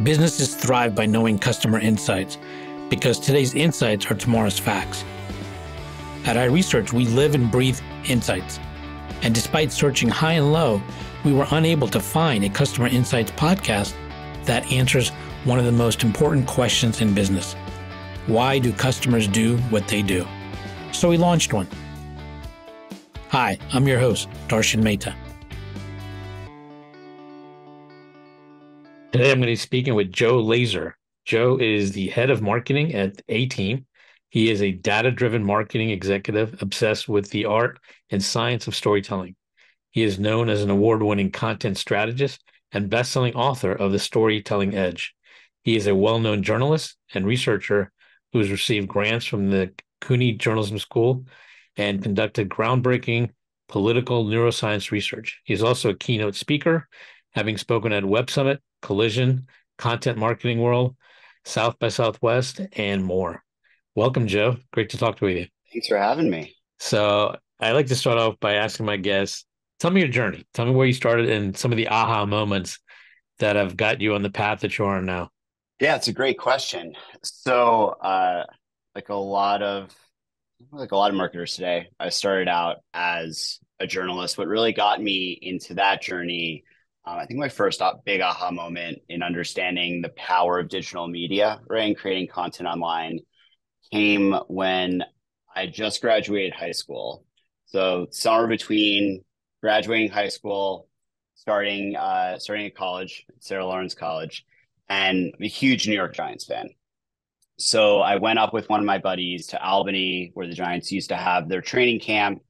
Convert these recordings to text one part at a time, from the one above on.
Businesses thrive by knowing customer insights because today's insights are tomorrow's facts. At iResearch, we live and breathe insights. And despite searching high and low, we were unable to find a customer insights podcast that answers one of the most important questions in business. Why do customers do what they do? So we launched one. Hi, I'm your host, Darshan Mehta. Today, I'm going to be speaking with Joe Lazer. Joe is the head of marketing at A.Team. He is a data-driven marketing executive obsessed with the art and science of storytelling. He is known as an award-winning content strategist and best-selling author of The Storytelling Edge. He is a well-known journalist and researcher who has received grants from the CUNY Journalism School and conducted groundbreaking political neuroscience research. He is also a keynote speaker, having spoken at Web Summit, Collision, Content Marketing World, South by Southwest, and more. Welcome, Joe. Great to talk with you. Thanks for having me. So I like to start off by asking my guests, tell me your journey. Tell me where you started and some of the aha moments that have got you on the path that you're on now. Yeah, it's a great question. So, like a lot of marketers today, I started out as a journalist. What really got me into that journey, I think my first big aha moment in understanding the power of digital media, right, and creating content online came when I just graduated high school. So summer between graduating high school, starting at college, Sarah Lawrence College, and I'm a huge New York Giants fan. So I went up with one of my buddies to Albany, where the Giants used to have their training camp,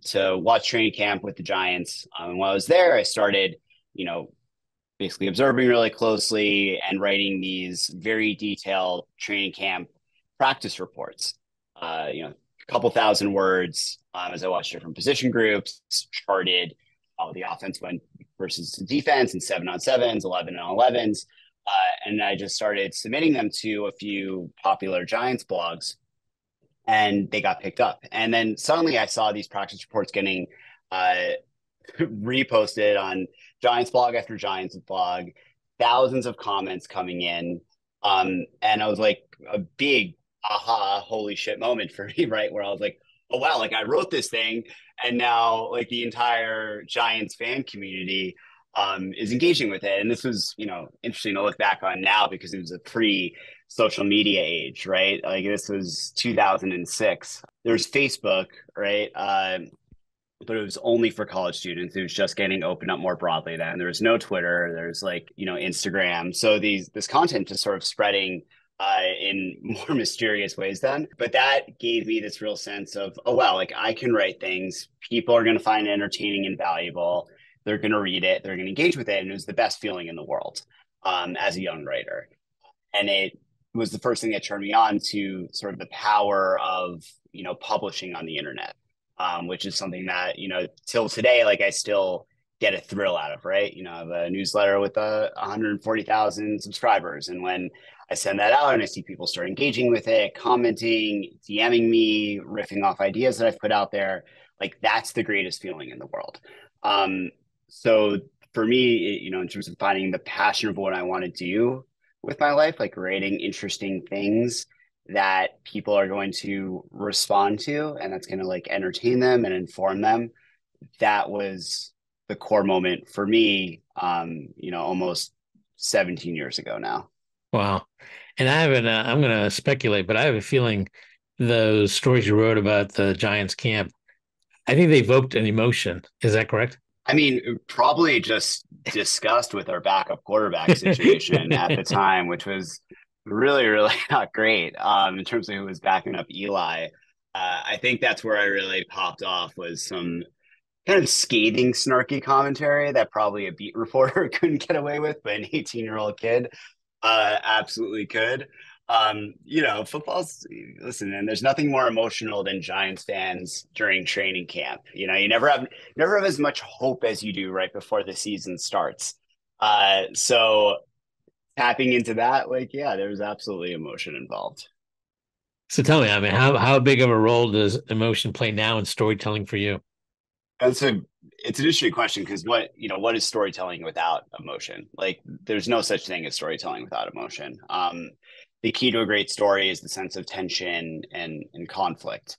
to watch training camp with the Giants. And while I was there, I started, basically observing really closely and writing these very detailed training camp practice reports. A couple thousand words as I watched different position groups, charted how the offense went versus the defense, and 7-on-7s, 11-on-11s. And I just started submitting them to a few popular Giants blogs, and they got picked up. And then suddenly I saw these practice reports getting reposted on Giants blog after Giants blog, thousands of comments coming in. And I was like, a big aha, holy shit moment for me, right? Where I was like, oh, wow, like I wrote this thing, and now like the entire Giants fan community is engaging with it. And this was, interesting to look back on now because it was a pre-social media age, right? Like this was 2006. There's Facebook, right? But it was only for college students. It was just getting opened up more broadly then. There was no Twitter. There's Instagram. So this content just sort of spreading in more mysterious ways then. But that gave me this real sense of, oh, wow, like I can write things. People are going to find it entertaining and valuable. They're going to read it. They're going to engage with it. And it was the best feeling in the world as a young writer. And it was the first thing that turned me on to sort of the power of, publishing on the internet, which is something that, till today, like I still get a thrill out of, right? I have a newsletter with 140,000 subscribers. And when I send that out and I see people start engaging with it, commenting, DMing me, riffing off ideas that I've put out there, like that's the greatest feeling in the world. So for me, in terms of finding the passion of what I want to do with my life, like writing interesting things that people are going to respond to, and that's going to like entertain them and inform them, that was the core moment for me, almost 17 years ago now. Wow. And I haven't, I'm going to speculate, but I have a feeling those stories you wrote about the Giants camp, I think they evoked an emotion. Is that correct? I mean, probably just disgust with our backup quarterback situation at the time, which was really, really not great in terms of who was backing up Eli. I think that's where I really popped off, was some kind of scathing, snarky commentary that probably a beat reporter couldn't get away with, but an 18-year-old kid absolutely could. Football's, listen, and there's nothing more emotional than Giants fans during training camp. You never have as much hope as you do right before the season starts. So tapping into that, there was absolutely emotion involved. So tell me, I mean, how big of a role does emotion play now in storytelling for you? That's a it's an interesting question because what is storytelling without emotion? Like there's no such thing as storytelling without emotion. The key to a great story is the sense of tension and conflict.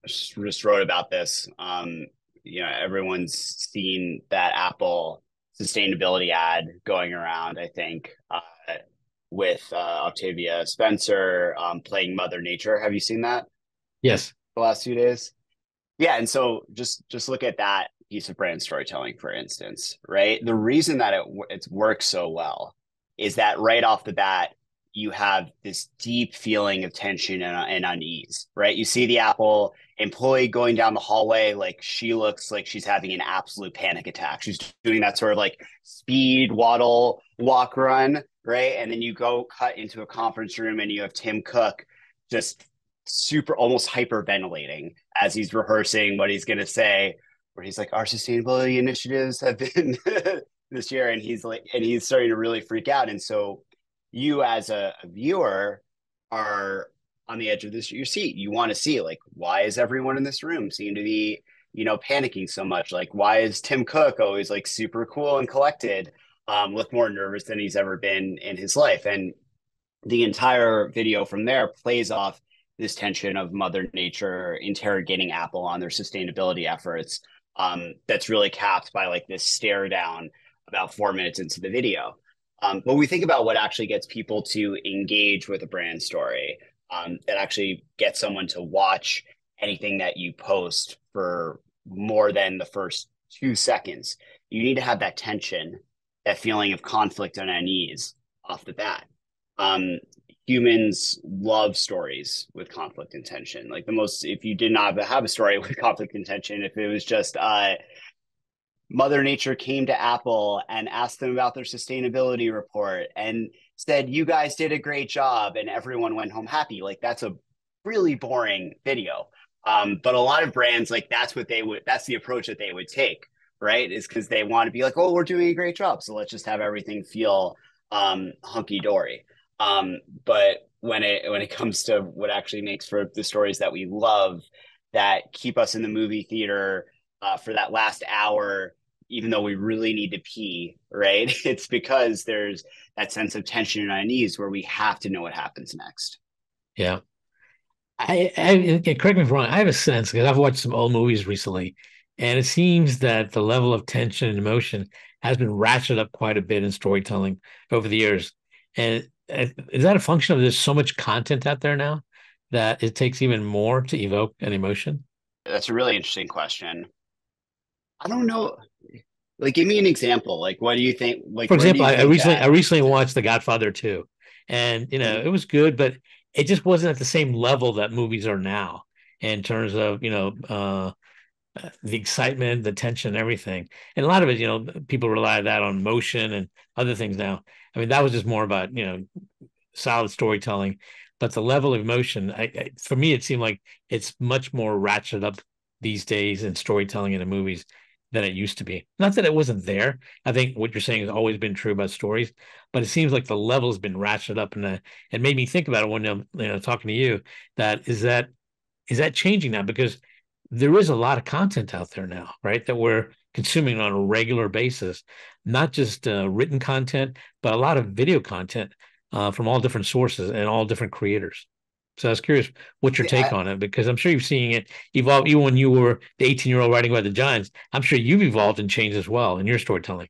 Just wrote about this. Everyone's seen that Apple sustainability ad going around, I think, with Octavia Spencer playing Mother Nature. Have you seen that Yes. the last 2 days? Yeah, and so just look at that piece of brand storytelling, for instance, right? The reason that it works so well is that right off the bat, you have this deep feeling of tension and unease, right? You see the Apple employee going down the hallway, like she looks like she's having an absolute panic attack. She's doing that sort of like speed waddle walk run, right? And then you go cut into a conference room and you have Tim Cook just super almost hyperventilating as he's rehearsing what he's going to say, where he's like, our sustainability initiatives have been this year. And he's starting to really freak out. And so you as a viewer are on the edge of your seat. You want to see like, why is everyone in this room seem to be, panicking so much? Like, why is Tim Cook always like super cool and collected, look more nervous than he's ever been in his life? And the entire video from there plays off this tension of Mother Nature interrogating Apple on their sustainability efforts. That's really capped by like this stare down about 4 minutes into the video. But we think about what actually gets people to engage with a brand story, that actually gets someone to watch anything that you post for more than the first 2 seconds. You need to have that tension, that feeling of conflict and unease off the bat. um, Humans love stories with conflict and tension. Like the most, if you did not have a story with conflict and tension, if it was just Mother Nature came to Apple and asked them about their sustainability report and said, "You guys did a great job," and everyone went home happy. Like that's a really boring video. But a lot of brands, like that's the approach that they would take, right? Is because they want to be like, "Oh, we're doing a great job, so let's just have everything feel hunky dory." But when it comes to what actually makes for the stories that we love, that keep us in the movie theater for that last hour, even though we really need to pee, right? It's because there's that sense of tension and unease where we have to know what happens next. Yeah. Correct me if I'm wrong. I have a sense because I've watched some old movies recently, and it seems that the level of tension and emotion has been ratcheted up quite a bit in storytelling over the years. And is that a function of there's so much content out there now that it takes even more to evoke an emotion? That's a really interesting question. I don't know. Like, give me an example. Like, what do you think? Like, For where do example, you I think recently I that? recently watched The Godfather 2, and it was good, but it just wasn't at the same level that movies are now in terms of the excitement, the tension, everything. And a lot of it, people rely that on motion and other things now. I mean, that was just more about, solid storytelling. But the level of emotion, for me, it seemed like it's much more ratcheted up these days in storytelling in the movies than it used to be. Not that it wasn't there. I think what you're saying has always been true about stories, but it seems like the level's been ratcheted up, and it made me think about it when talking to you. That is that changing now because there is a lot of content out there now, right? That we're consuming on a regular basis, not just written content, but a lot of video content from all different sources and all different creators. So I was curious what your take I, on it, because I'm sure you've seen it evolve. Even when you were the 18-year-old writing about the Giants, I'm sure you've evolved and changed as well in your storytelling.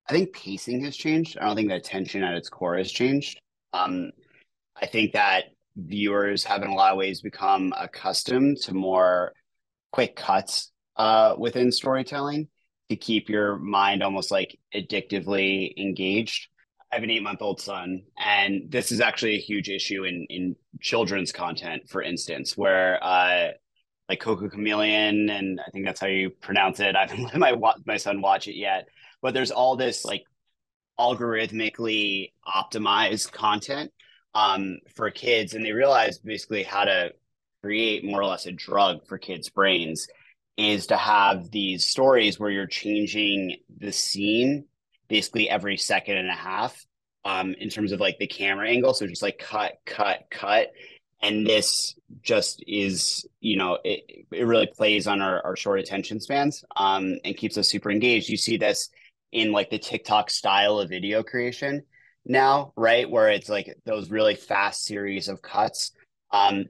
I think pacing has changed. I don't think that tension at its core has changed. Um, I think that viewers have in a lot of ways become accustomed to more quick cuts within storytelling to keep your mind almost like addictively engaged. I have an 8 month old son, and this is actually a huge issue in children's content, for instance, where like Coco Chameleon, and I think that's how you pronounce it. I haven't let my son watch it yet, but there's all this like algorithmically optimized content for kids, and they realize basically how to create more or less a drug for kids' brains is to have these stories where you're changing the scene basically every second and a half, in terms of like the camera angle. So just like cut, cut, cut. And this just is, it really plays on our short attention spans, and keeps us super engaged. You see this in like the TikTok style of video creation now, right? Where it's like those really fast series of cuts,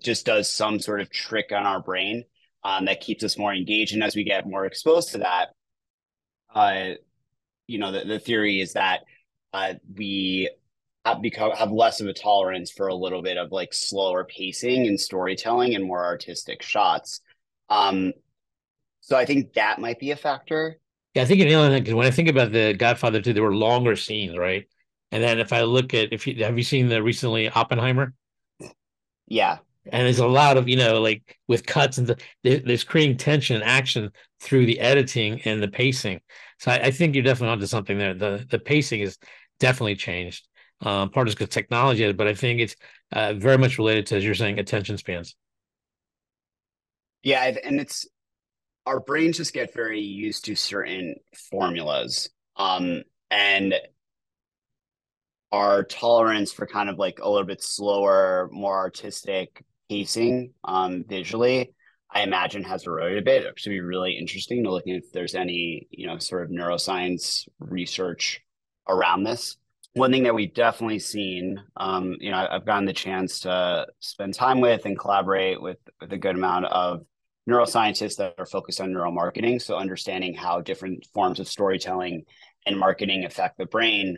just does some sort of trick on our brain, that keeps us more engaged. And as we get more exposed to that, uh, the theory is that we have less of a tolerance for a little bit of like slower pacing and storytelling and more artistic shots. Um, so I think that might be a factor. Yeah, I think you nailed it because when I think about the Godfather 2, there were longer scenes, right? And then if I look at if you have you seen the recently Oppenheimer? Yeah. And there's a lot of, like with cuts and there's creating tension and action through the editing and the pacing. So I think you're definitely onto something there. The pacing is definitely changed. Part is because technology, but I think it's very much related to, as you're saying, attention spans. Yeah. And it's our brains just get very used to certain formulas. And our tolerance for kind of like a little bit slower, more artistic pacing, visually, I imagine has eroded a bit. It should be really interesting to look at if there's any, sort of neuroscience research around this. One thing that we've definitely seen, I've gotten the chance to spend time with and collaborate with a good amount of neuroscientists that are focused on neuromarketing. So understanding how different forms of storytelling and marketing affect the brain.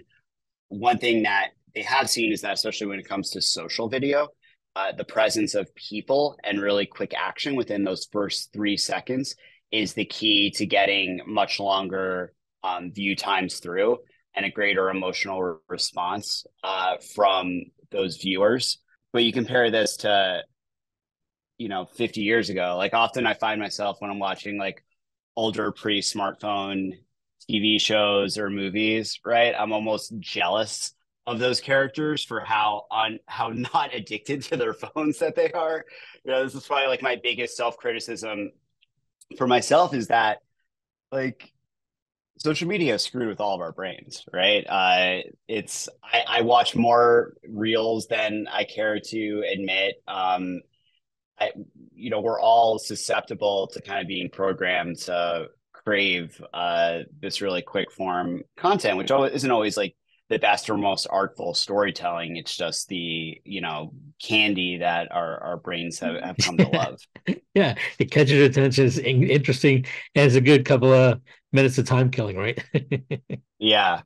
One thing that they have seen is that, especially when it comes to social video, the presence of people and really quick action within those first 3 seconds is the key to getting much longer, view times through and a greater emotional response, from those viewers. But you compare this to, 50 years ago, like often I find myself when I'm watching like older pre-smartphone TV shows or movies, right? I'm almost jealous of those characters for how not addicted to their phones that they are. This is probably like my biggest self-criticism for myself is that like social media is screwed with all of our brains, right? I watch more reels than I care to admit. I, we're all susceptible to kind of being programmed to crave, this really quick form content, which isn't always like the best or most artful storytelling. It's just the, candy that our brains have come to love. Yeah, it catches your attention. It's interesting, and it's a good couple of minutes of time killing, right? Yeah.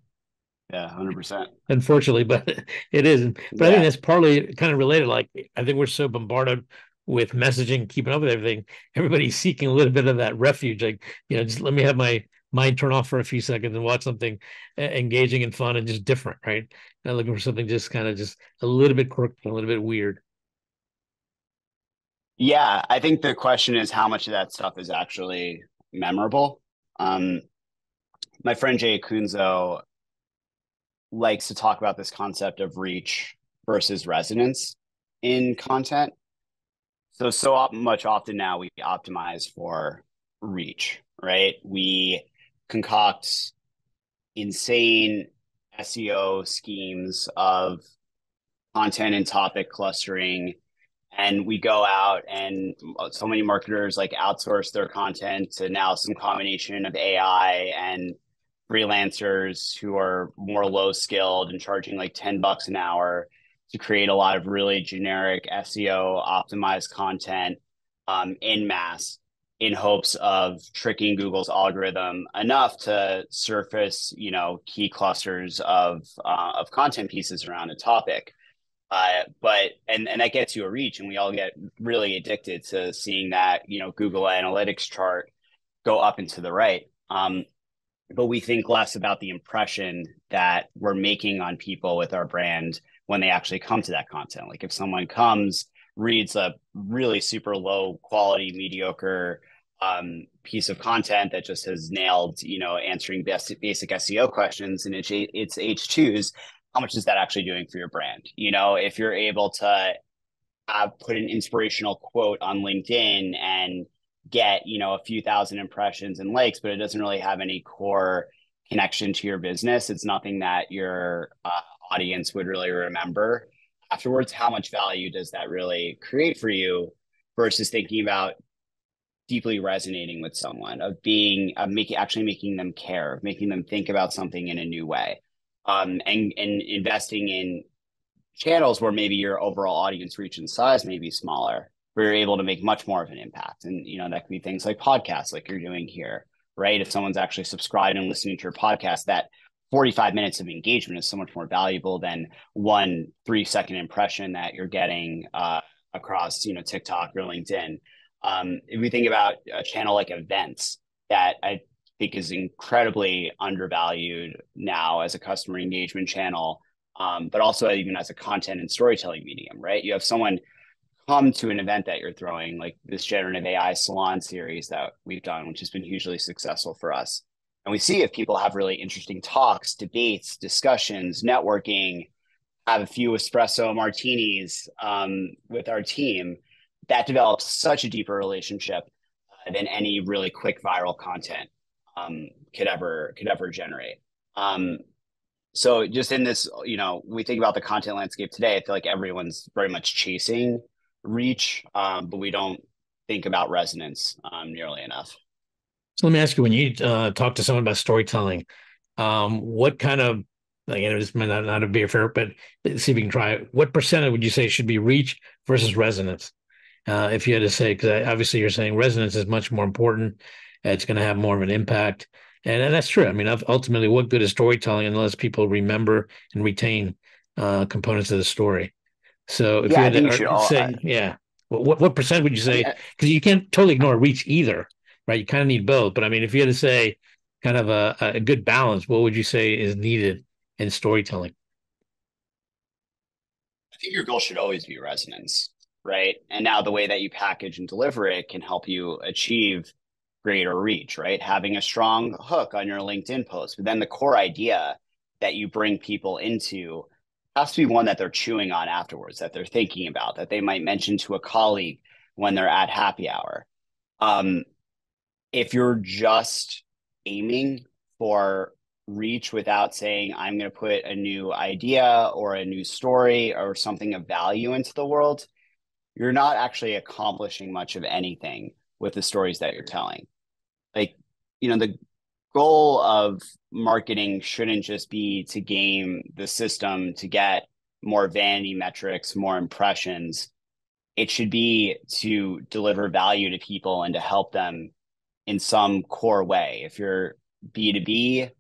Yeah. 100%. Unfortunately, but it is. But I think Yeah. that's partly kind of related. Like, I think we're so bombarded with messaging, keeping up with everything. Everybody's seeking a little bit of that refuge. Like, just let me have my mind turn off for a few seconds and watch something engaging and fun and just different, right? Not looking for something just kind of just a little bit quirky, a little bit weird. Yeah. I think the question is how much of that stuff is actually memorable. Um, my friend Jay Kunzo likes to talk about this concept of reach versus resonance in content. So much often now we optimize for reach, right? We concoct insane SEO schemes of content and topic clustering, and we go out and so many marketers like outsource their content to now some combination of AI and freelancers who are more low skilled and charging like $10 an hour to create a lot of really generic SEO optimized content, in mass, in hopes of tricking Google's algorithm enough to surface, key clusters of content pieces around a topic. But and that gets you a reach, and we all get really addicted to seeing that, Google Analytics chart go up and to the right. But we think less about the impression that we're making on people with our brand when they actually come to that content. Like if someone comes, reads a really super low quality, mediocre, piece of content that just has nailed, answering basic SEO questions and it's H2s, how much is that actually doing for your brand? If you're able to put an inspirational quote on LinkedIn and get, a few thousand impressions and likes, but it doesn't really have any core connection to your business. It's nothing that your audience would really remember. afterwards, how much value does that really create for you versus thinking about deeply resonating with someone, of being making actually making them care, of making them think about something in a new way, and investing in channels where maybe your overall audience reach and size may be smaller, where you're able to make much more of an impact. And that could be things like podcasts, like you're doing here, right? If someone's actually subscribed and listening to your podcast, that 45 minutes of engagement is so much more valuable than one 3-second impression that you're getting across TikTok or LinkedIn. If we think about a channel like events, that I think is incredibly undervalued now as a customer engagement channel, but also even as a content and storytelling medium, right? You have someone come to an event that you're throwing, like this generative AI salon series that we've done, which has been hugely successful for us. And we see if people have really interesting talks, debates, discussions, networking, have a few espresso martinis with our team, that develops such a deeper relationship than any really quick viral content could ever generate. So just in this, we think about the content landscape today, I feel like everyone's very much chasing reach, but we don't think about resonance nearly enough. So let me ask you, when you talk to someone about storytelling, what kind of, again, this might not be fair, but see if you can try it. What percentage would you say should be reach versus resonance? If you had to say, because obviously you're saying resonance is much more important. It's going to have more of an impact. And that's true. I mean, ultimately, what good is storytelling unless people remember and retain components of the story? So if Yeah, you I had think you to should all. say, yeah, what percent would you I mean, say? Because you can't totally ignore reach either, right? You kind of need both. But I mean, if you had to say kind of a good balance, what would you say is needed in storytelling? I think your goal should always be resonance, right? And now the way that you package and deliver it can help you achieve greater reach, right? Having a strong hook on your LinkedIn post, but then the core idea that you bring people into has to be one that they're chewing on afterwards, that they're thinking about, that they might mention to a colleague when they're at happy hour. Um, if you're just aiming for reach without saying, I'm going to put a new idea or a new story or something of value into the world, you're not actually accomplishing much of anything with the stories that you're telling. Like, the goal of marketing shouldn't just be to game the system to get more vanity metrics, more impressions. It should be to deliver value to people and to help them in some core way. If you're B2B,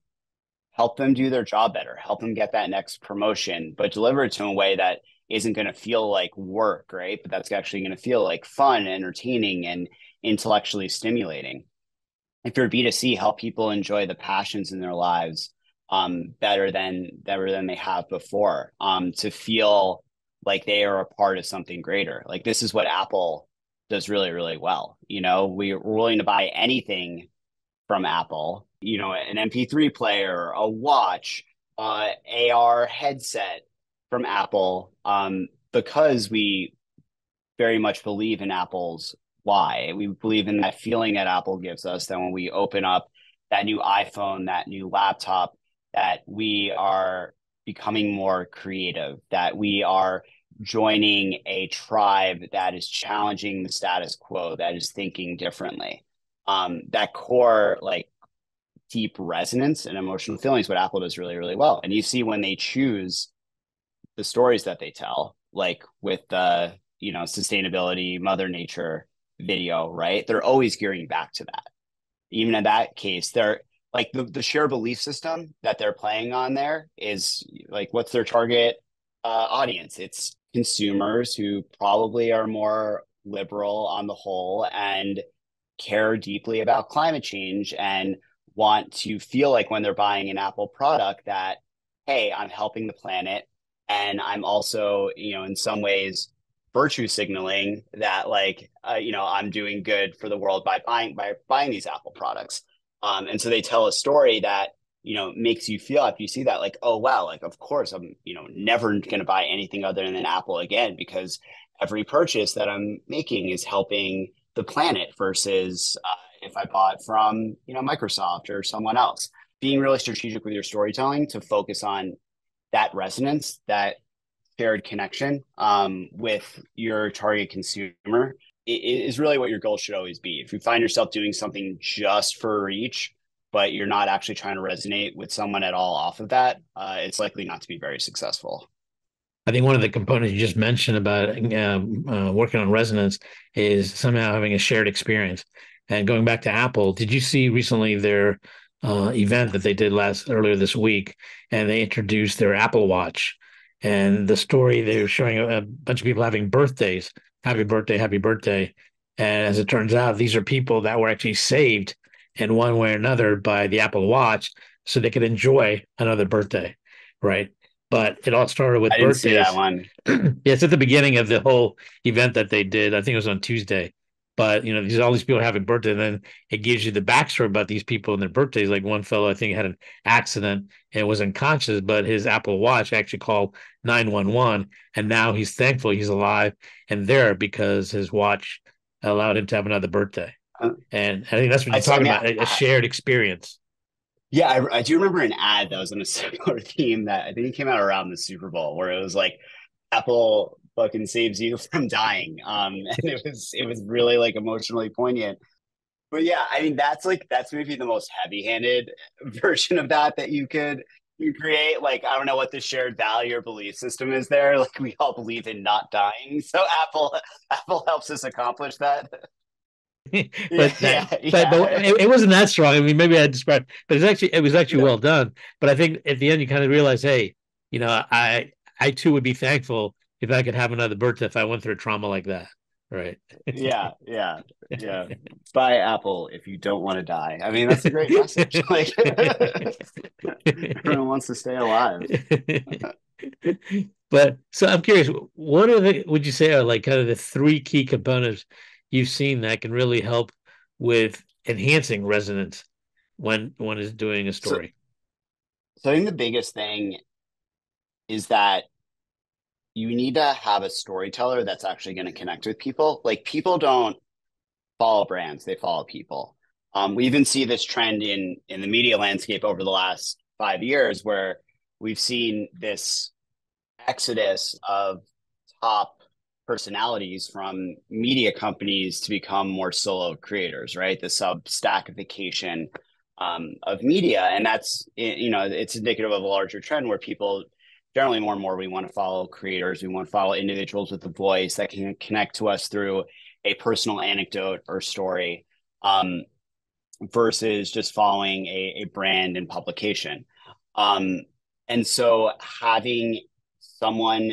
help them do their job better, help them get that next promotion, but deliver it to a way that isn't going to feel like work, right? But that's actually going to feel like fun, entertaining, and intellectually stimulating. If you're B2C, help people enjoy the passions in their lives better than they have before, to feel like they are a part of something greater. Like this is what Apple does really, really well. We're willing to buy anything from Apple, an MP3 player, a watch, AR headset from Apple, because we very much believe in Apple's why. We believe in that feeling that Apple gives us that when we open up that new iPhone, that new laptop, that we are becoming more creative, that we are joining a tribe that is challenging the status quo, that is thinking differently. That core, like, deep resonance and emotional feelings, what Apple does really, really well. And you see when they choose the stories that they tell, like with the sustainability, Mother Nature video, right? They're always gearing back to that. Even in that case, they're like the shared belief system that they're playing on there is like, what's their target audience? It's consumers who probably are more liberal on the whole and care deeply about climate change and want to feel like when they're buying an Apple product that, hey, I'm helping the planet. And I'm also, in some ways, virtue signaling that, like, I'm doing good for the world by buying these Apple products. And so they tell a story that, makes you feel, after you see that, like, oh, wow, like, of course, I'm, never going to buy anything other than Apple again, because every purchase that I'm making is helping the planet versus if I bought from, Microsoft or someone else. Being really strategic with your storytelling to focus on that resonance, that shared connection with your target consumer is really what your goal should always be. If you find yourself doing something just for reach, but you're not actually trying to resonate with someone at all off of that, it's likely not to be very successful. I think one of the components you just mentioned about working on resonance is somehow having a shared experience. And going back to Apple, did you see recently their event that they did earlier this week? And they introduced their Apple Watch, and the story they were showing a bunch of people having birthdays, happy birthday, happy birthday. And as it turns out, these are people that were actually saved in one way or another by the Apple Watch, so they could enjoy another birthday, right? But it all started with I didn't see that birthdays. one. Yeah, it's at the beginning of the whole event that they did. I think it was on Tuesday. But these all these people having birthday, and then it gives you the backstory about these people and their birthdays. Like one fellow, I think, had an accident and was unconscious, but his Apple Watch actually called 911, and now he's thankful he's alive and there because his watch allowed him to have another birthday. Uh, And I think that's what you're I talking mean, about, a shared experience. yeah, I do remember an ad that was on a similar theme that I think it came out around the Super Bowl, where it was like Apple fucking saves you from dying. And it was really like emotionally poignant. But yeah, I mean that's maybe the most heavy-handed version of that you create. Like I don't know what the shared value or belief system is there. Like we all believe in not dying, so Apple helps us accomplish that. Yeah, but that yeah, but yeah, it wasn't that strong. I mean, maybe I described, but it was actually yeah, well done. But I think at the end you kind of realize, hey, I too would be thankful if I could have another birthday if I went through a trauma like that. Right. yeah, yeah, yeah. Buy Apple if you don't want to die. I mean, that's a great message. Like everyone wants to stay alive. But so I'm curious, what are would you say are like kind of the three key components you've seen that can really help with enhancing resonance when one is doing a So, story? so I think the biggest thing is that you need to have a storyteller that's actually going to connect with people. Like people don't follow brands, they follow people. We even see this trend in the media landscape over the last 5 years where we've seen this exodus of top personalities from media companies to become more solo creators, right? The substackification of media. And that's, it's indicative of a larger trend where people generally more and more, we want to follow creators. We want to follow individuals with a voice that can connect to us through a personal anecdote or story versus just following a brand and publication. Um, and so having someone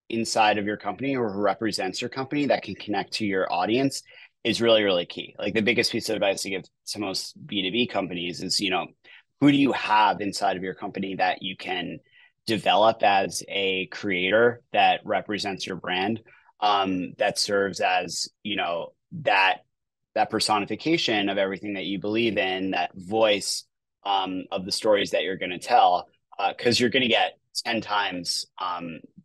inside of your company or who represents your company that can connect to your audience is really, really key. Like the biggest piece of advice to give to most B2B companies is, who do you have inside of your company that you can develop as a creator that represents your brand, that serves as, that personification of everything that you believe in, that voice of the stories that you're going to tell, because you're going to get 10 times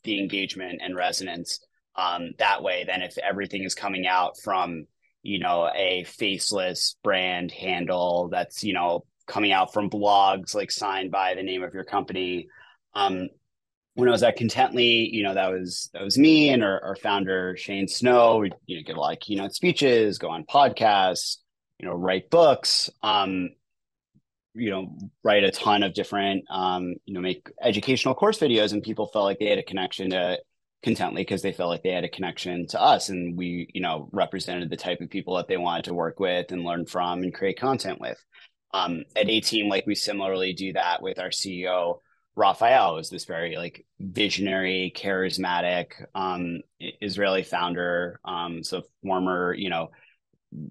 the engagement and resonance that way than if everything is coming out from a faceless brand handle that's coming out from blogs like signed by the name of your company. When I was at Contently, that was me and our founder Shane Snow. We give a lot of keynote speeches, go on podcasts, write books, write a ton of different, make educational course videos, and people felt like they had a connection to Contently because they felt like they had a connection to us, and we, represented the type of people that they wanted to work with and learn from and create content with. At A.Team, like we similarly do that with our CEO Raphael, is this very like visionary, charismatic Israeli founder, so former,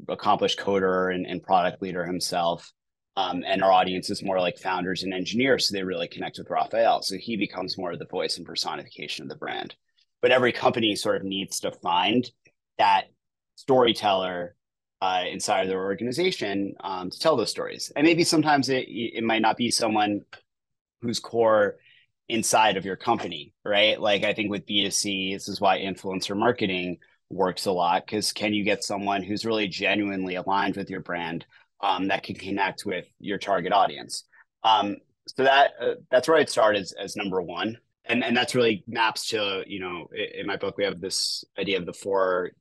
accomplished coder and product leader himself. And our audience is more like founders and engineers, so they really connect with Raphael. So he becomes more of the voice and personification of the brand. But every company sort of needs to find that storyteller inside of their organization to tell those stories. And maybe sometimes it might not be someone who's core inside of your company, right? Like I think with B2C, this is why influencer marketing works a lot, because can you get someone who's really genuinely aligned with your brand that can connect with your target audience? So that's where I'd start as number one. and that's really maps to, you know, in my book we have this idea of the four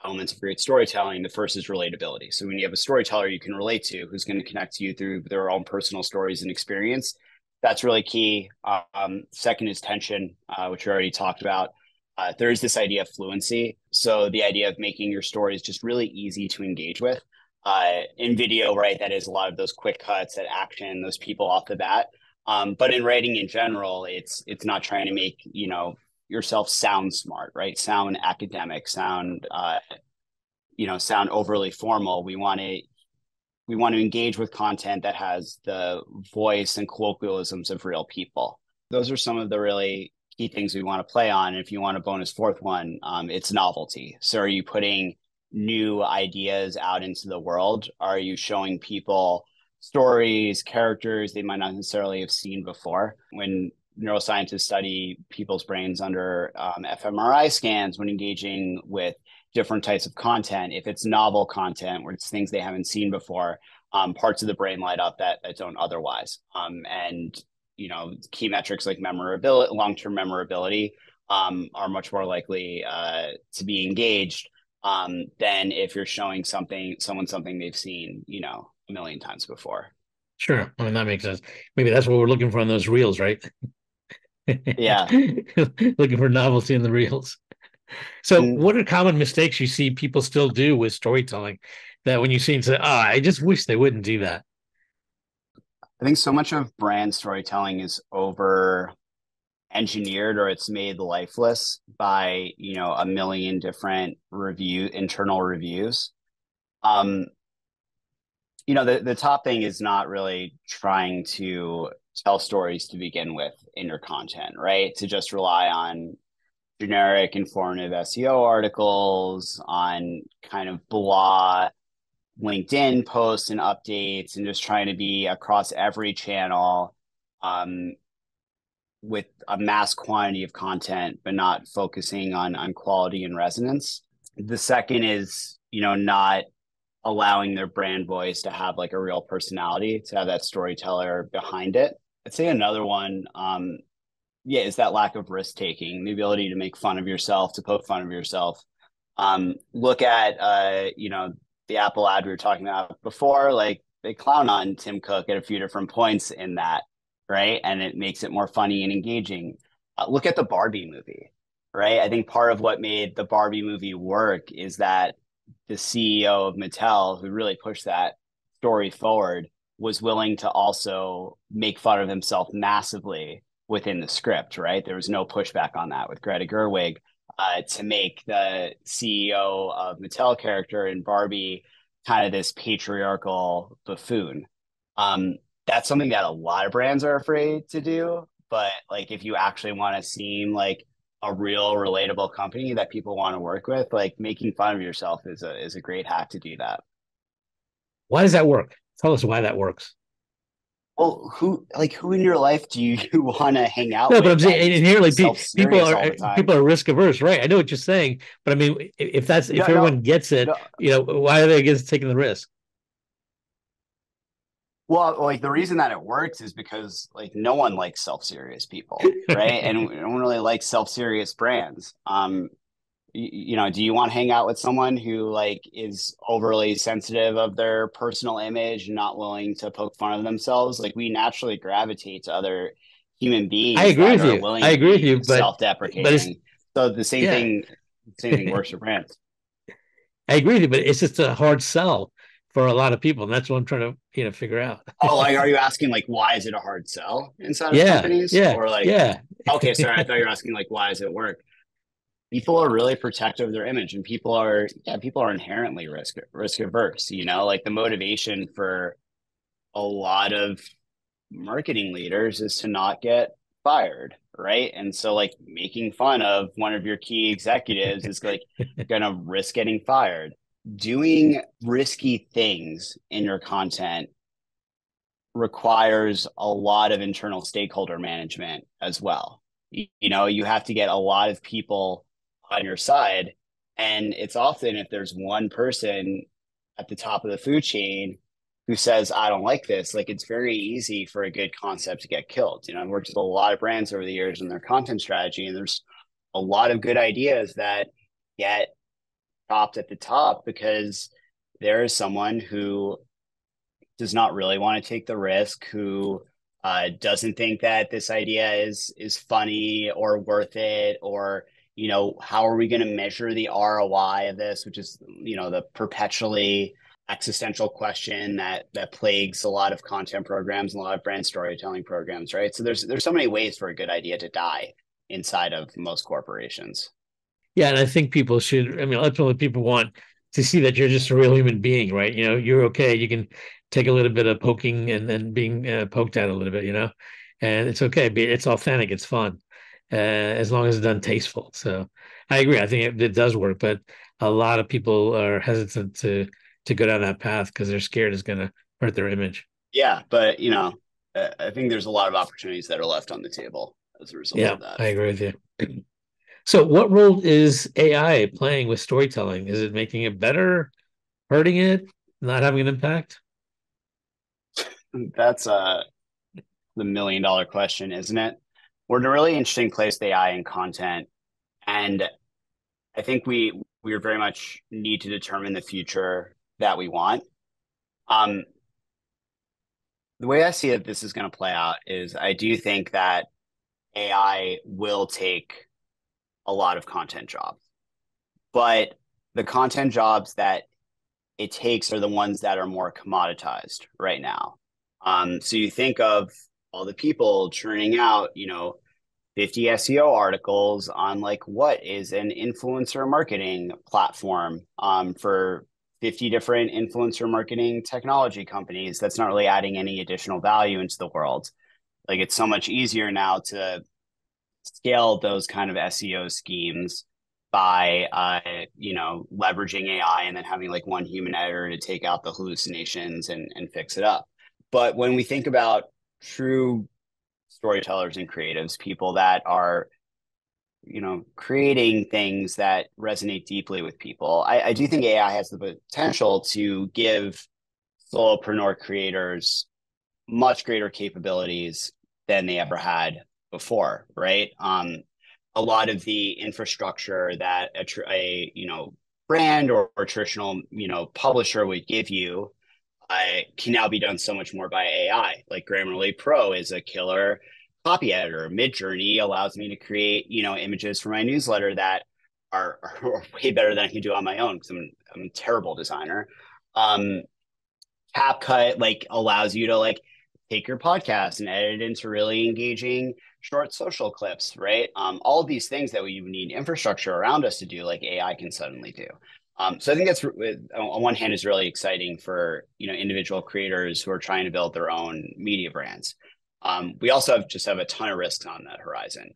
elements of great storytelling. The first is relatability. So when you have a storyteller you can relate to, who's going to connect to you through their own personal stories and experience, that's really key. Second is tension, which we already talked about. There is this idea of fluency. So the idea of making your stories just really easy to engage with. In video, right, that is a lot of those quick cuts, that action, those people off the bat. But in writing in general, it's not trying to make, you know, yourself sound smart, right? Sound academic, sound sound overly formal. We want to engage with content that has the voice and colloquialisms of real people. Those are some of the really key things we want to play on. And if you want a bonus fourth one, it's novelty. So are you putting new ideas out into the world? Are you showing people stories, characters they might not necessarily have seen before? When neuroscientists study people's brains under fMRI scans when engaging with different types of content, if it's novel content where it's things they haven't seen before, parts of the brain light up that don't otherwise. And you know, key metrics like memorability, long-term memorability, are much more likely to be engaged than if you're showing someone something they've seen, you know, a million times before. Sure. I mean, that makes sense. Maybe that's what we're looking for in those reels, right? Yeah. Looking for novelty in the reels. So, And what are common mistakes you see people still do with storytelling that when you see and say, "Oh, I just wish they wouldn't do that"? I think so much of brand storytelling is over engineered, or it's made lifeless by, you know, a million different internal reviews. um you know, the top thing is not really trying to tell stories to begin with in your content, right? To just rely on generic informative SEO articles, on kind of blah LinkedIn posts and updates, and just trying to be across every channel um, with a mass quantity of content, but not focusing on quality and resonance. The second is, you know, not allowing their brand voice to have like a real personality, to have that storyteller behind it. I'd say another one, yeah, is that lack of risk taking, the ability to make fun of yourself, to poke fun of yourself. Look at, you know, the Apple ad we were talking about before. Like they clown on Tim Cook at a few different points in that, right? And it makes it more funny and engaging. Look at the Barbie movie, right? I think part of what made the Barbie movie work is that the CEO of Mattel, who really pushed that story forward, was willing to also make fun of himself massively within the script, right? There was no pushback on that with Greta Gerwig, to make the CEO of Mattel character in Barbie kind of this patriarchal buffoon. That's something that a lot of brands are afraid to do. But like, if you actually want to seem like a real relatable company that people want to work with, like making fun of yourself is a great hack to do that. Why does that work? Tell us why that works. Well, who in your life do you want to hang out No, but with I'm that saying is inherently people self-serious are all the time? people are risk averse, right? I know what you're saying, but I mean, if No, no, everyone gets it, no. why are they against taking the risk? Well, like the reason that it works is because like no one likes self-serious people, right? And we don't really like self-serious brands. You know, do you want to hang out with someone who like is overly sensitive of their personal image and not willing to poke fun of themselves? Like we naturally gravitate to other human I beings agree that with are you. willing I to agree with be you, but it's self-deprecating. So yeah, same thing works for brands. I agree with you, but it's just a hard sell for a lot of people, and that's what I'm trying to figure out. Oh, like, are you asking like why is it a hard sell inside of Yeah, companies, yeah, or like, yeah. okay, sorry, I thought you were asking like why does it work? People are really protective of their image, and people are inherently risk averse. You know, like the motivation for a lot of marketing leaders is to not get fired, right? And so like making fun of one of your key executives is like gonna risk getting fired. Doing risky things in your content requires a lot of internal stakeholder management as well. You know, you have to get a lot of people on your side. And it's often, if there's one person at the top of the food chain who says, I don't like this, like it's very easy for a good concept to get killed. I've worked with a lot of brands over the years in their content strategy, and there's a lot of good ideas that get chopped at the top because there is someone who does not really want to take the risk, who doesn't think that this idea is funny or worth it, or how are we going to measure the ROI of this, which is the perpetually existential question that plagues a lot of content programs and a lot of brand storytelling programs, right? So there's so many ways for a good idea to die inside of most corporations. Yeah, and I think people should. I mean, ultimately, people want to see that you're just a real human being, right? You're okay. You can take a little bit of poking and then being poked at a little bit, and it's okay. It's authentic. It's fun, as long as it's done tasteful. So I agree. I think it does work, but a lot of people are hesitant to go down that path because they're scared it's going to hurt their image. Yeah, but I think there's a lot of opportunities that are left on the table as a result Yeah, of that. I agree with you. So, what role is AI playing with storytelling? Is it making it better, hurting it, not having an impact? That's the $1 million question, isn't it? We're in a really interesting place with AI and content, and I think we very much need to determine the future that we want. Um, the way I see that this is going to play out is I do think that AI will take a lot of content jobs, but the content jobs that it takes are the ones that are more commoditized right now. So you think of all the people churning out, 50 SEO articles on like what is an influencer marketing platform for 50 different influencer marketing technology companies. That's not really adding any additional value into the world. Like it's so much easier now to scale those kind of SEO schemes by leveraging AI and then having like one human editor to take out the hallucinations and fix it up. But when we think about true storytellers and creatives, people that are creating things that resonate deeply with people, I do think AI has the potential to give solopreneur creators much greater capabilities than they ever had before, right? A lot of the infrastructure that a brand or traditional publisher would give you can now be done so much more by AI. Like Grammarly Pro is a killer copy editor. Midjourney allows me to create images for my newsletter that are way better than I can do on my own because I'm a terrible designer. Um, CapCut like allows you to like take your podcast and edit it into really engaging short social clips, right? All of these things that we need infrastructure around us to do, like AI can suddenly do. So I think that's on one hand is really exciting for individual creators who are trying to build their own media brands. We also just have a ton of risks on that horizon.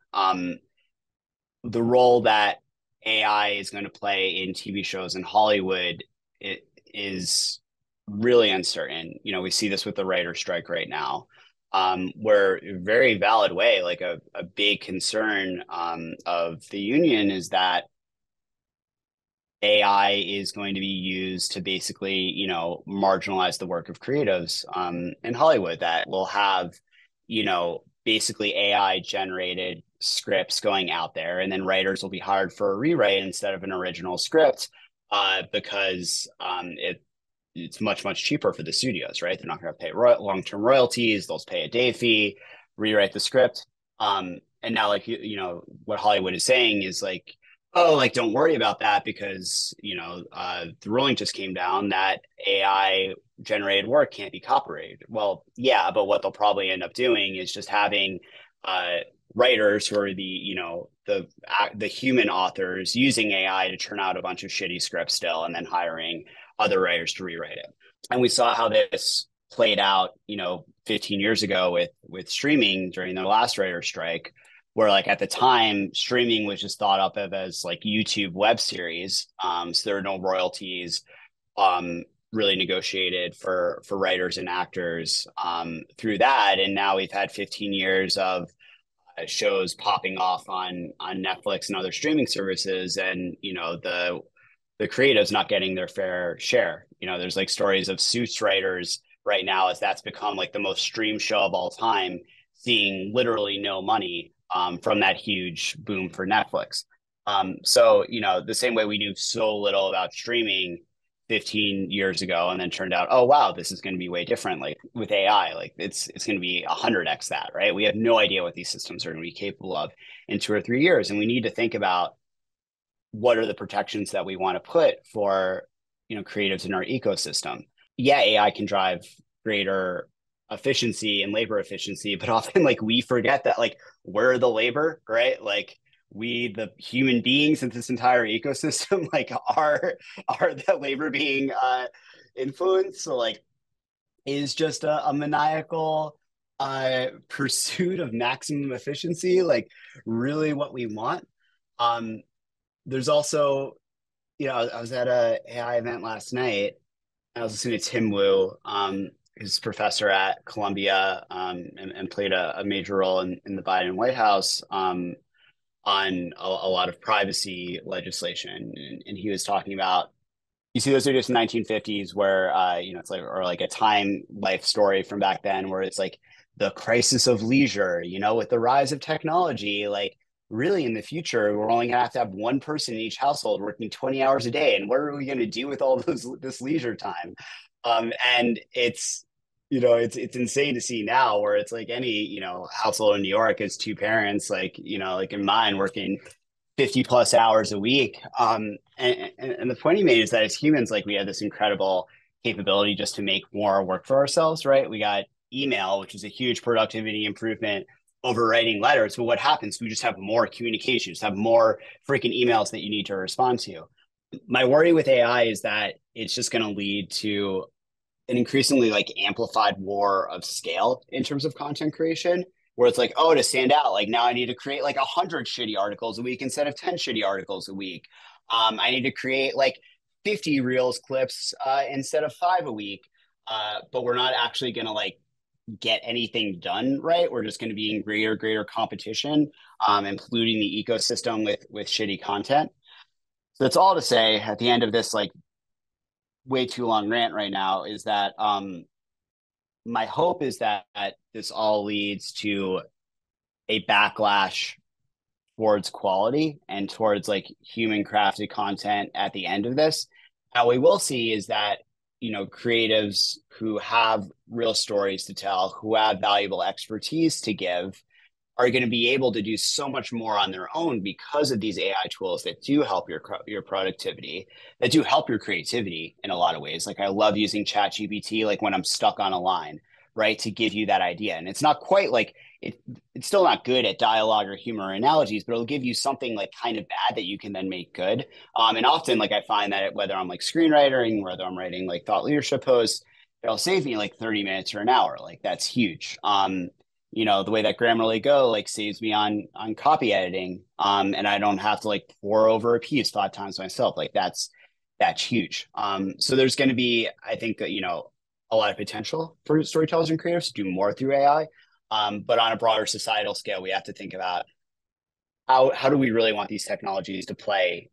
The role that AI is going to play in TV shows in Hollywood is really uncertain. We see this with the writer strike right now, where very valid way, like a big concern of the union is that AI is going to be used to basically, marginalize the work of creatives in Hollywood that will have, basically AI generated scripts going out there, and then writers will be hired for a rewrite instead of an original script because it's much cheaper for the studios, right? They're not going to pay long-term royalties. They'll pay a day fee, rewrite the script. And now, like, what Hollywood is saying is like, oh, like, don't worry about that because, the ruling just came down that AI generated work can't be copyrighted. Well, yeah, but what they'll probably end up doing is just having writers who are the human authors using AI to turn out a bunch of shitty scripts still, and then hiring other writers to rewrite it. And we saw how this played out, 15 years ago with streaming during their last writer strike, where like at the time streaming was just thought up of as like YouTube web series. So there are no royalties really negotiated for writers and actors through that. And now we've had 15 years of shows popping off on Netflix and other streaming services, and the creatives not getting their fair share. There's like stories of Suits writers right now, as that's become like the most streamed show of all time, seeing literally no money from that huge boom for Netflix. So, you know, the same way we knew so little about streaming 15 years ago and then turned out, oh, wow, this is going to be way different. Like with AI, like it's going to be 100x that, right? We have no idea what these systems are going to be capable of in 2 or 3 years. And we need to think about what are the protections that we want to put for, you know, creatives in our ecosystem. Yeah, AI can drive greater efficiency and labor efficiency, but often like we forget that like we're the labor, right? Like we the human beings in this entire ecosystem like are the labor being influenced. So like is just a maniacal pursuit of maximum efficiency like really what we want. There's also, you know, I was at a AI event last night. I was listening to Tim Wu, who's professor at Columbia, and played a major role in the Biden White House, on a lot of privacy legislation. And he was talking about, you see those videos in the 1950s where, you know, it's like, or like a time life story from back then where it's like the crisis of leisure, you know, with the rise of technology, like really in the future, we're only gonna have one person in each household working 20 hours a day. And what are we going to do with all this leisure time? And it's, you know, it's insane to see now where it's like any, you know, household in New York is two parents, like, you know, like in mine working 50 plus hours a week. And the point he made is that as humans, like we have this incredible capability just to make more work for ourselves, right? We got email, which is a huge productivity improvement over writing letters. But what happens? We just have more communication, just have more freaking emails that you need to respond to. My worry with AI is that it's just going to lead to an increasingly like amplified war of scale in terms of content creation, where it's like, oh, to stand out, like now I need to create like 100 shitty articles a week instead of 10 shitty articles a week. I need to create like 50 reels clips instead of 5 a week. But we're not actually going to like get anything done, right? We're just going to be in greater competition, including the ecosystem with shitty content. So that's all to say at the end of this like way too long rant right now is that my hope is that this all leads to a backlash towards quality and towards like human crafted content at the end of this. How we will see is that, you know, creatives who have real stories to tell, who have valuable expertise to give, are going to be able to do so much more on their own because of these AI tools that do help your productivity, that do help your creativity in a lot of ways. Like I love using ChatGPT, like when I'm stuck on a line, right, to give you that idea. And it's not quite like it's still not good at dialogue or humor or analogies, but it'll give you something like kind of bad that you can then make good. And often, like I find that whether I'm like screenwriting, whether I'm writing like thought leadership posts, it'll save me like 30 minutes or an hour. Like that's huge. You know, the way that Grammarly Go like saves me on copy editing, and I don't have to like pour over a piece 5 times myself. Like that's huge. So there's going to be, I think, you know, a lot of potential for storytellers and creators to do more through AI. But on a broader societal scale, we have to think about how do we really want these technologies to play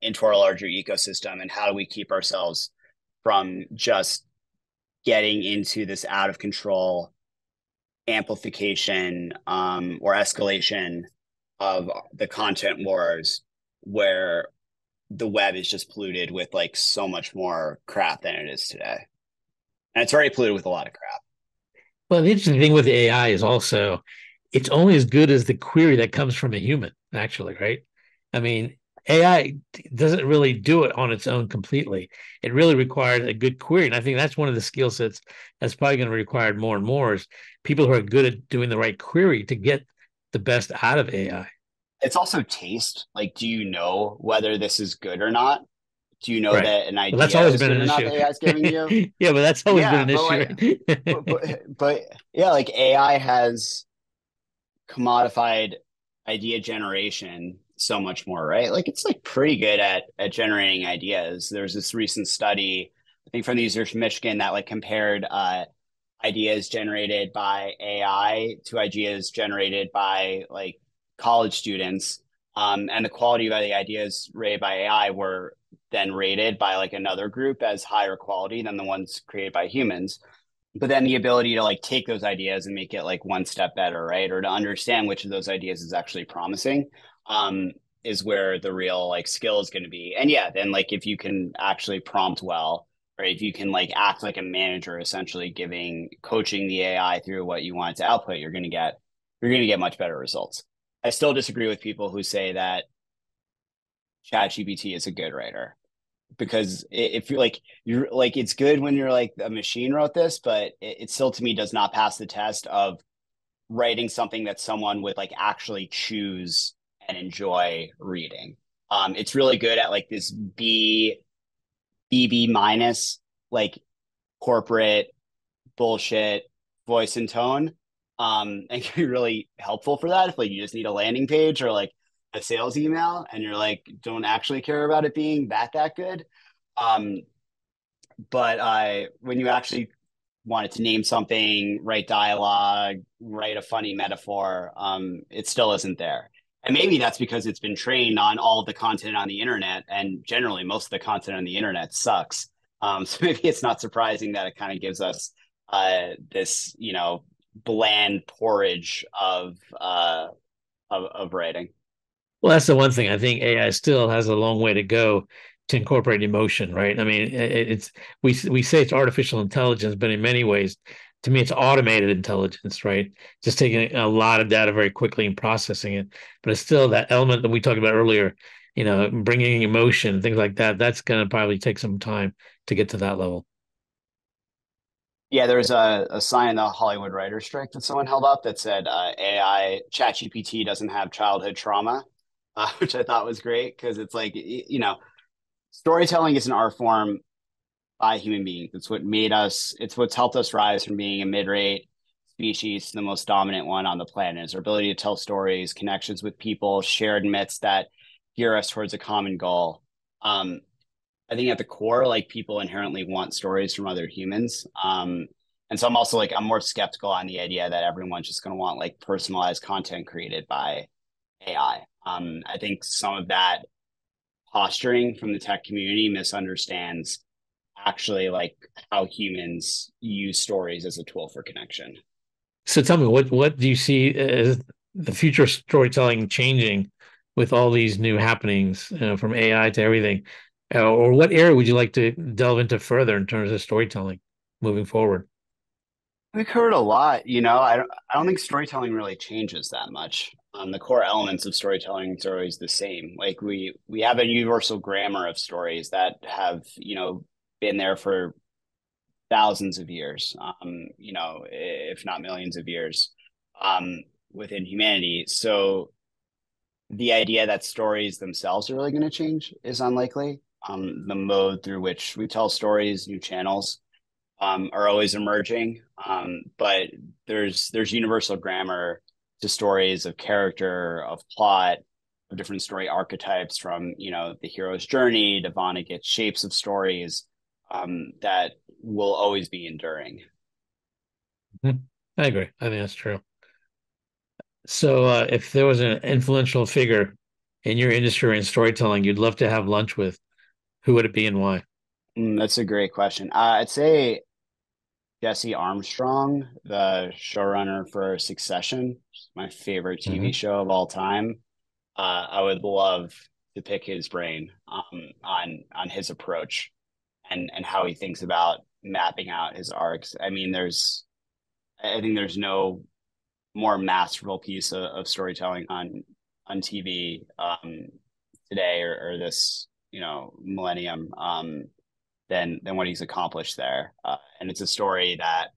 into our larger ecosystem, and how do we keep ourselves from just getting into this out of control amplification or escalation of the content wars, where the web is just polluted with like so much more crap than it is today. And it's already polluted with a lot of crap. Well, the interesting thing with AI is also it's only as good as the query that comes from a human, actually, right? I mean, AI doesn't really do it on its own completely. It really requires a good query. And I think that's one of the skill sets that's probably going to be required more and more is people who are good at doing the right query to get the best out of AI. It's also taste. Like, do you know whether this is good or not? Do you know Right. that an Well, that's idea always is been good an or not issue. that AI is giving you? Yeah, but that's always been Yeah, an but issue, like, right? but yeah, like AI has commodified idea generation so much more, right? Like it's like pretty good at generating ideas. There's this recent study, I think from the University of Michigan, that like compared ideas generated by AI to ideas generated by like college students. And the quality of the ideas rated by AI were then rated by like another group as higher quality than the ones created by humans. but then the ability to like take those ideas and make it like one step better, right? Or to understand which of those ideas is actually promising, um, is where the real like skill is going to be. And yeah, then like if you can actually prompt well, right? If you can like act like a manager, essentially giving coaching the AI through what you want it to output, you're going to get much better results. I still disagree with people who say that ChatGPT is a good writer, because if you're like it's good when you're like a machine wrote this, but it still to me does not pass the test of writing something that someone would like actually choose and enjoy reading. It's really good at like this BB minus, like corporate bullshit voice and tone, and can be really helpful for that if like you just need a landing page or like a sales email and you're like don't actually care about it being that good. um but when you actually wanted to name something, write dialogue, write a funny metaphor, it still isn't there. And maybe that's because it's been trained on all of the content on the internet, and generally most of the content on the internet sucks. So maybe it's not surprising that it kind of gives us this, bland porridge of writing. Well, that's the one thing. I think AI still has a long way to go to incorporate emotion, right? I mean, it's we say it's artificial intelligence, but in many ways, to me, it's automated intelligence, right? Just taking a lot of data very quickly and processing it. But it's still that element that we talked about earlier, bringing emotion, things like that. That's going to probably take some time to get to that level. Yeah, there's a sign in the Hollywood writer's strike that someone held up that said AI ChatGPT doesn't have childhood trauma, which I thought was great because it's like, storytelling is an art form by human beings. It's what made us, it's what's helped us rise from being a mid-rate species to the most dominant one on the planet. Is our ability to tell stories, connections with people, shared myths that gear us towards a common goal. I think at the core, like people inherently want stories from other humans. And so I'm also like, I'm more skeptical on the idea that everyone's just going to want like personalized content created by AI. I think some of that posturing from the tech community misunderstands actually like how humans use stories as a tool for connection. So tell me, what do you see as the future of storytelling changing with all these new happenings, from AI to everything? Or what area would you like to delve into further in terms of storytelling moving forward? We covered a lot. I don't think storytelling really changes that much. The core elements of storytelling are always the same. Like we have a universal grammar of stories that have been there for thousands of years, if not millions of years, um, within humanity. So the idea that stories themselves are really going to change is unlikely. The mode through which we tell stories, new channels, are always emerging. But there's universal grammar to stories of character, of plot, of different story archetypes, from the hero's journey to Vonnegut's shapes of stories, that will always be enduring. Mhm. I agree. I think that's true. So, if there was an influential figure in your industry and storytelling you'd love to have lunch with, who would it be and why? That's a great question. I'd say Jesse Armstrong, the showrunner for Succession, my favorite TV Hmm. show of all time. I would love to pick his brain, on his approach and how he thinks about mapping out his arcs. I mean, I think there's no more masterful piece of storytelling on TV, today, or this millennium, than what he's accomplished there. And it's a story that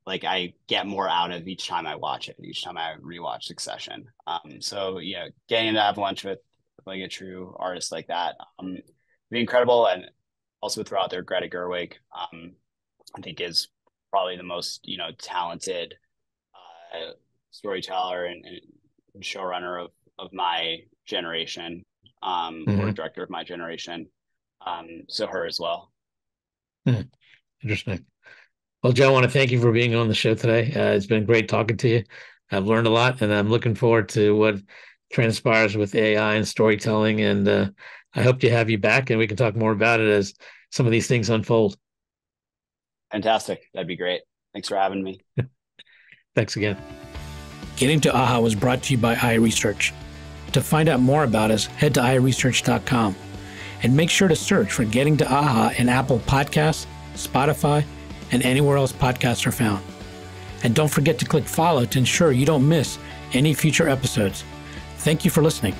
like I get more out of each time I watch it, each time I rewatch Succession. So yeah, getting to have lunch with like a true artist like that, would be incredible. And also throw out there Greta Gerwig, I think is probably the most talented uh, storyteller and showrunner of my generation, or Hmm. director of my generation. So her as well. Interesting. Well, Joe, I want to thank you for being on the show today. It's been great talking to you. I've learned a lot, and I'm looking forward to what transpires with AI and storytelling. And I hope to have you back, and we can talk more about it as some of these things unfold. Fantastic. That'd be great. Thanks for having me. Thanks again. Getting to AHA was brought to you by iResearch. To find out more about us, head to iResearch.com and make sure to search for Getting to AHA in Apple Podcasts, Spotify, and anywhere else podcasts are found. And don't forget to click follow to ensure you don't miss any future episodes. Thank you for listening.